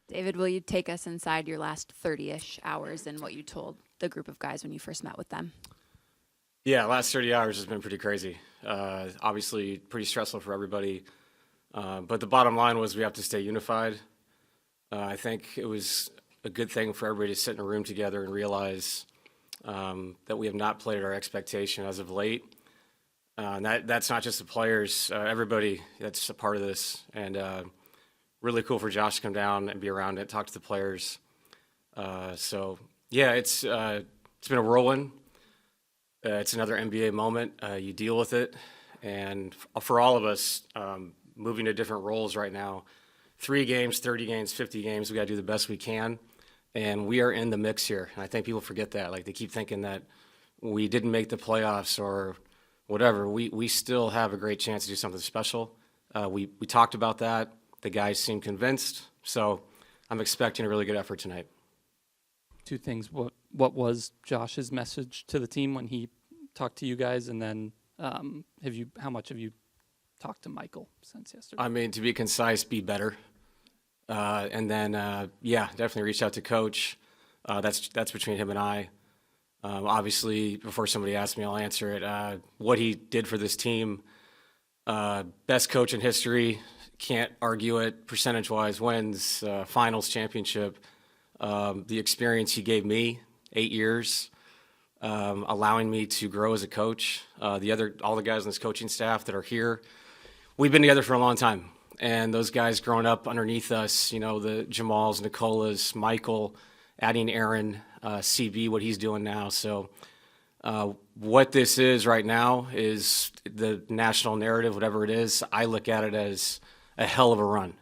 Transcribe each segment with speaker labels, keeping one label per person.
Speaker 1: David, will you take us inside your last 30-ish hours and what you told the group of guys when you first met with them?
Speaker 2: Yeah, last 30 hours has been pretty crazy. Obviously, pretty stressful for everybody. But the bottom line was we have to stay unified. I think it was a good thing for everybody to sit in a room together and realize that we have not played at our expectation as of late. And that's not just the players, everybody that's a part of this. And really cool for Josh to come down and be around it, talk to the players. So yeah, it's been a whirlwind. It's another NBA moment. You deal with it, and for all of us, moving to different roles right now, 3 games, 30 games, 50 games, we got to do the best we can, and we are in the mix here. And I think people forget that. Like, they keep thinking that we didn't make the playoffs or whatever. We still have a great chance to do something special. We talked about that. The guys seem convinced, so I'm expecting a really good effort tonight.
Speaker 3: 2 things. What was Josh's message to the team when he talked to you guys, and then how much have you talked to Michael since yesterday?
Speaker 2: I mean, to be concise, be better, and then definitely reach out to Coach. That's between him and I. Obviously, before somebody asks me, I'll answer it. What he did for this team, best coach in history, can't argue it. Percentage-wise, wins, finals, championship. The experience he gave me, 8 years, allowing me to grow as a coach. All the guys on this coaching staff that are here, we've been together for a long time. And those guys growing up underneath us, the Jamals, Nicolas, Michael, adding Aaron, CB, what he's doing now. So what this is right now is the national narrative, whatever it is. I look at it as a hell of a run,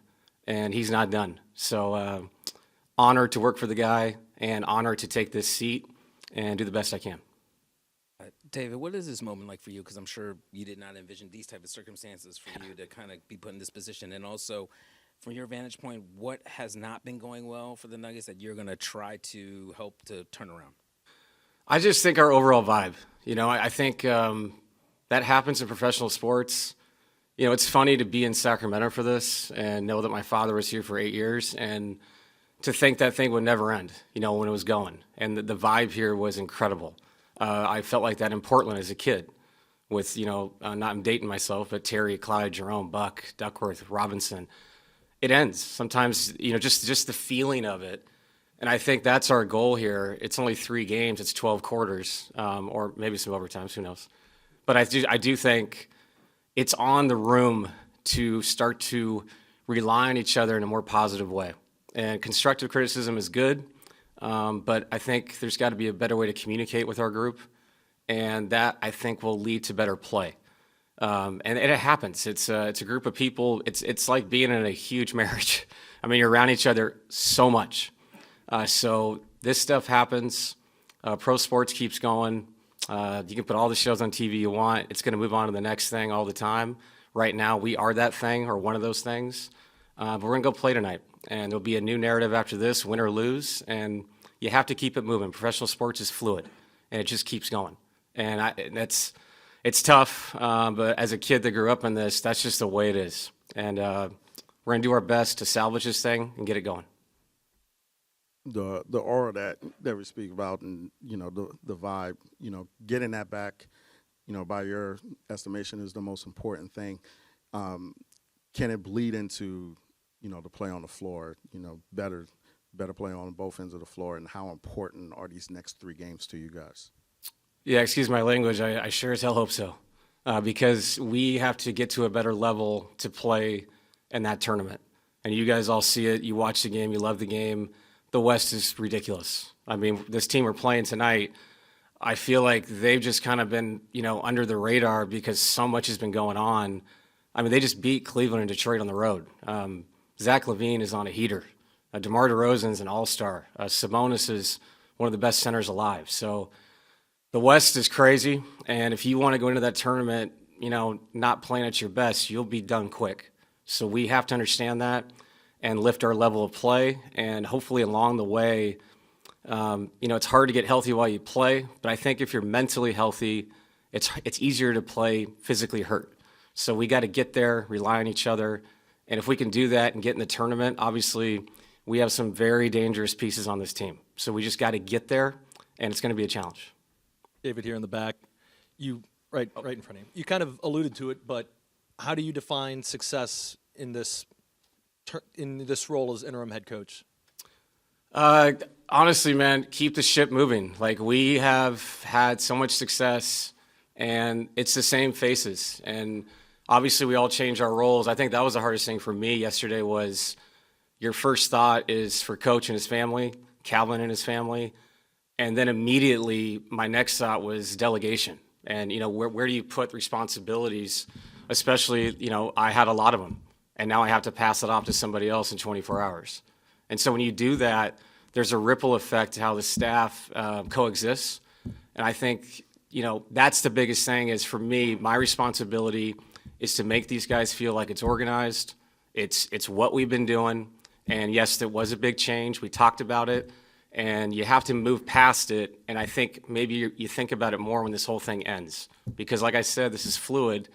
Speaker 2: and he's not done. So honored to work for the guy and honored to take this seat and do the best I can.
Speaker 4: David, what is this moment like for you? Because I'm sure you did not envision these type of circumstances for you to kind of be put in this position. And also, from your vantage point, what has not been going well for the Nuggets that you're going to try to help to turn around?
Speaker 2: I just think our overall vibe. I think that happens in professional sports. It's funny to be in Sacramento for this and know that my father was here for 8 years and to think that thing would never end, when it was going. And the vibe here was incredible. I felt like that in Portland as a kid with, I'm dating myself, but Terry, Clyde, Jerome, Buck, Duckworth, Robinson. It ends. Sometimes, just the feeling of it. And I think that's our goal here. It's only 3 games. It's 12 quarters, or maybe some overtimes, who knows. But I do think it's on the room to start to rely on each other in a more positive way. And constructive criticism is good, but I think there's got to be a better way to communicate with our group, and that, I think, will lead to better play. And it happens. It's a group of people. It's like being in a huge marriage. I mean, you're around each other so much. So this stuff happens. Pro sports keeps going. You can put all the shows on TV you want. It's going to move on to the next thing all the time. Right now, we are that thing or one of those things. But we're going to go play tonight. And there'll be a new narrative after this, win or lose. And you have to keep it moving. Professional sports is fluid, and it just keeps going. And it's tough, but as a kid that grew up in this, that's just the way it is. And we're going to do our best to salvage this thing and get it going.
Speaker 5: The aura that we speak about, and the vibe, getting that back, by your estimation, is the most important thing. Can it bleed into the play on the floor? Better play on both ends of the floor, and how important are these next 3 games to you guys?
Speaker 2: Yeah, excuse my language. I sure as hell hope so, because we have to get to a better level to play in that tournament. And you guys all see it. You watch the game. You love the game. The West is ridiculous. I mean, this team we're playing tonight, I feel like they've just kind of been, under the radar because so much has been going on. I mean, they just beat Cleveland and Detroit on the road. Zach LaVine is on a heater. DeMar DeRozan's an all-star. Sabonis is one of the best centers alive. So the West is crazy, and if you want to go into that tournament, not playing at your best, you'll be done quick. So we have to understand that and lift our level of play, and hopefully along the way, it's hard to get healthy while you play, but I think if you're mentally healthy, it's easier to play physically hurt. So we got to get there, rely on each other, and if we can do that and get in the tournament, obviously we have some very dangerous pieces on this team. So we just got to get there, and it's going to be a challenge.
Speaker 6: David here in the back. You right in front of you. You kind of alluded to it, but how do you define success in this role as interim head coach?
Speaker 2: Honestly, man, keep the ship moving. Like, we have had so much success, and it's the same faces. And obviously, we all change our roles. I think that was the hardest thing for me yesterday was your first thought is for Coach and his family, Calvin and his family. And then immediately, my next thought was delegation. And, where do you put responsibilities? Especially, I had a lot of them. And now I have to pass it off to somebody else in 24 hours. And so when you do that, there's a ripple effect to how the staff coexists. And I think, that's the biggest thing is for me, my responsibility is to make these guys feel like it's organized. It's what we've been doing. And yes, there was a big change. We talked about it. And you have to move past it. And I think maybe you think about it more when this whole thing ends. Because like I said, this is fluid.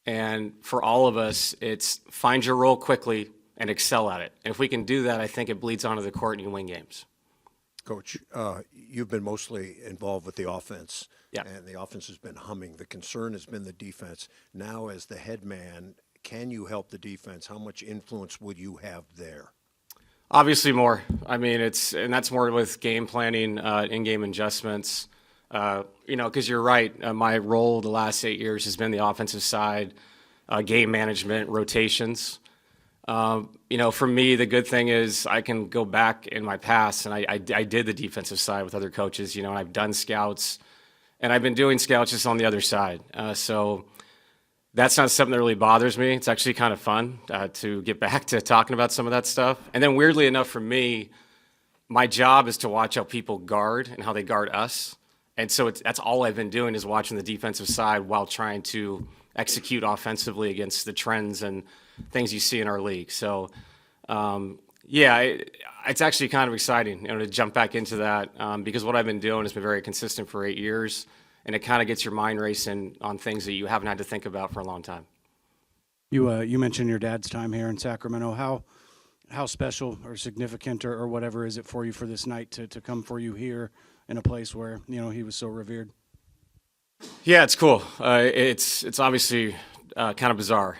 Speaker 2: And for all of us, it's find your role quickly and excel at it. And if we can do that, I think it bleeds onto the court and you win games.
Speaker 7: Coach, you've been mostly involved with the offense,
Speaker 2: Yeah.
Speaker 7: and the offense has been humming. The concern has been the defense. Now, as the head man, can you help the defense? How much influence would you have there?
Speaker 2: Obviously more. I mean, and that's more with game planning, in-game adjustments. Because you're right. My role the last 8 years has been the offensive side, game management, rotations. For me, the good thing is I can go back in my past, and I did the defensive side with other coaches, and I've done scouts, and I've been doing scouts just on the other side. So that's not something that really bothers me. It's actually kind of fun to get back to talking about some of that stuff. And then weirdly enough for me, my job is to watch how people guard and how they guard us. And so that's all I've been doing is watching the defensive side while trying to execute offensively against the trends and things you see in our league. So, it's actually kind of exciting to jump back into that because what I've been doing has been very consistent for 8 years, and it kind of gets your mind racing on things that you haven't had to think about for a long time.
Speaker 8: You mentioned your dad's time here in Sacramento. How special or significant or whatever is it for you for this night to come for you here in a place where he was so revered?
Speaker 2: Yeah, it's cool. It's obviously kind of bizarre.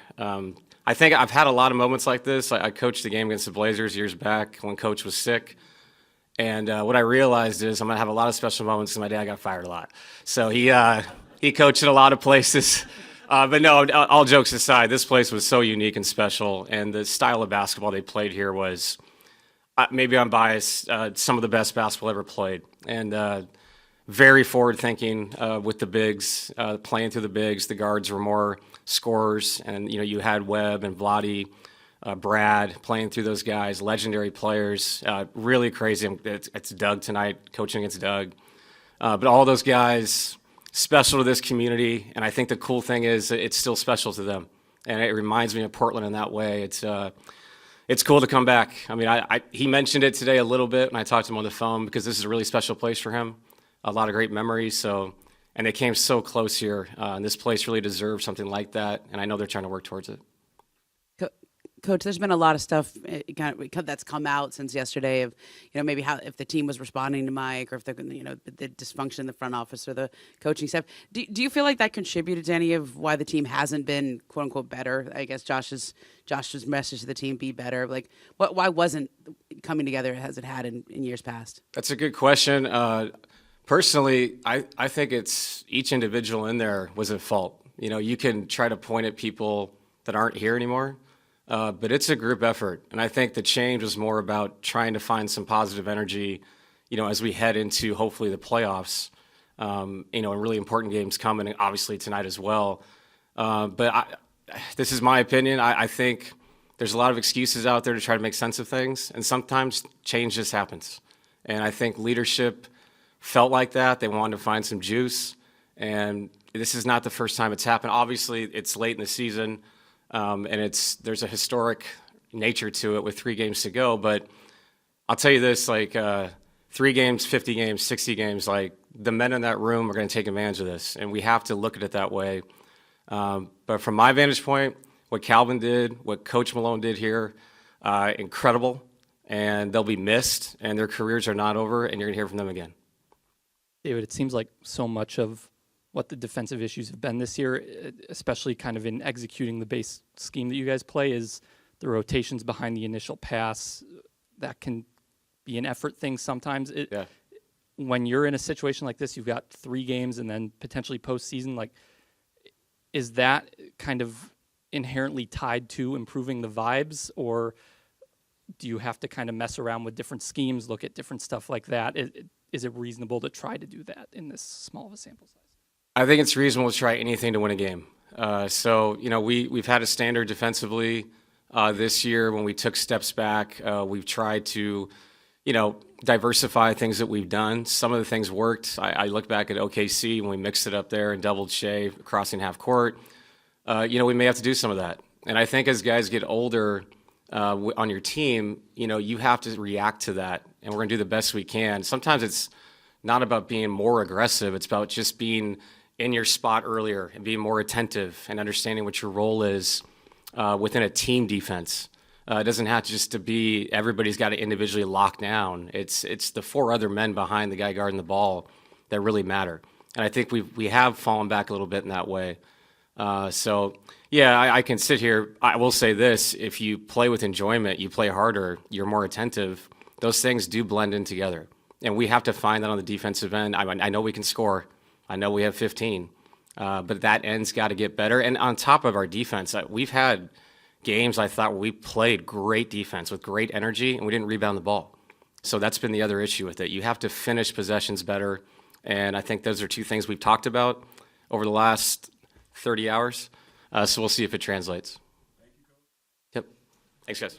Speaker 2: I think I've had a lot of moments like this. I coached the game against the Blazers years back when Coach was sick. And what I realized is I'm going to have a lot of special moments because my dad got fired a lot. So he coached in a lot of places. But no, all jokes aside, this place was so unique and special. And the style of basketball they played here was, maybe I'm biased, some of the best basketball ever played. And very forward-thinking with the bigs, playing through the bigs. The guards were more scorers. And, you had Webb and Vlade, Brad playing through those guys, legendary players, really crazy. It's Doug tonight, coaching against Doug. But all those guys, special to this community. And I think the cool thing is it's still special to them. And it reminds me of Portland in that way. It's cool to come back. I mean, he mentioned it today a little bit when I talked to him on the phone because this is a really special place for him. A lot of great memories. And they came so close here. And this place really deserves something like that. And I know they're trying to work towards it.
Speaker 9: Coach, there's been a lot of stuff that's come out since yesterday of, maybe how if the team was responding to Mike or if the dysfunction in the front office or the coaching staff. Do you feel like that contributed to any of why the team hasn't been quote unquote better? I guess Josh's message to the team, be better. Like, why wasn't coming together as it had in years past?
Speaker 2: That's a good question. Personally, I think it's each individual in there was at fault. You can try to point at people that aren't here anymore. But it's a group effort, and I think the change was more about trying to find some positive energy, as we head into hopefully the playoffs, and really important games coming, and obviously tonight as well. But this is my opinion. I think there's a lot of excuses out there to try to make sense of things, and sometimes change just happens. And I think leadership felt like that. They wanted to find some juice, and this is not the first time it's happened. Obviously, it's late in the season. And there's a historic nature to it with 3 games to go. But I'll tell you this, 3 games, 50 games, 60 games, the men in that room are going to take advantage of this. And we have to look at it that way. But from my vantage point, what Calvin did, what Coach Malone did here, incredible. and they'll be missed, and their careers are not over, and you're going to hear from them again.
Speaker 3: David, it seems like so much of what the defensive issues have been this year, especially kind of in executing the base scheme that you guys play, is the rotations behind the initial pass. That can be an effort thing sometimes.
Speaker 2: Yeah.
Speaker 3: When you're in a situation like this, you've got 3 games and then potentially postseason, like, is that kind of inherently tied to improving the vibes, or do you have to kind of mess around with different schemes, look at different stuff like that? Is it reasonable to try to do that in this small of a sample size?
Speaker 2: I think it's reasonable to try anything to win a game. So, we've had a standard defensively this year. When we took steps back, we've tried to, diversify things that we've done. Some of the things worked. I look back at OKC when we mixed it up there and doubled Shea crossing half court. We may have to do some of that. And I think as guys get older on your team, you have to react to that. And we're going to do the best we can. Sometimes it's not about being more aggressive. It's about just being in your spot earlier and being more attentive and understanding what your role is within a team defense. It doesn't have to be everybody's got to individually lock down. It's the 4 other men behind the guy guarding the ball that really matter. And I think we have fallen back a little bit in that way. I can sit here. I will say this: if you play with enjoyment, you play harder, you're more attentive. Those things do blend in together. And we have to find that on the defensive end. I know we can score. I know we have 15. But that end's got to get better. And on top of our defense, we've had games I thought we played great defense with great energy, and we didn't rebound the ball. So that's been the other issue with it. You have to finish possessions better. And I think those are 2 things we've talked about over the last 30 hours. So we'll see if it translates. Yep. Thanks, guys.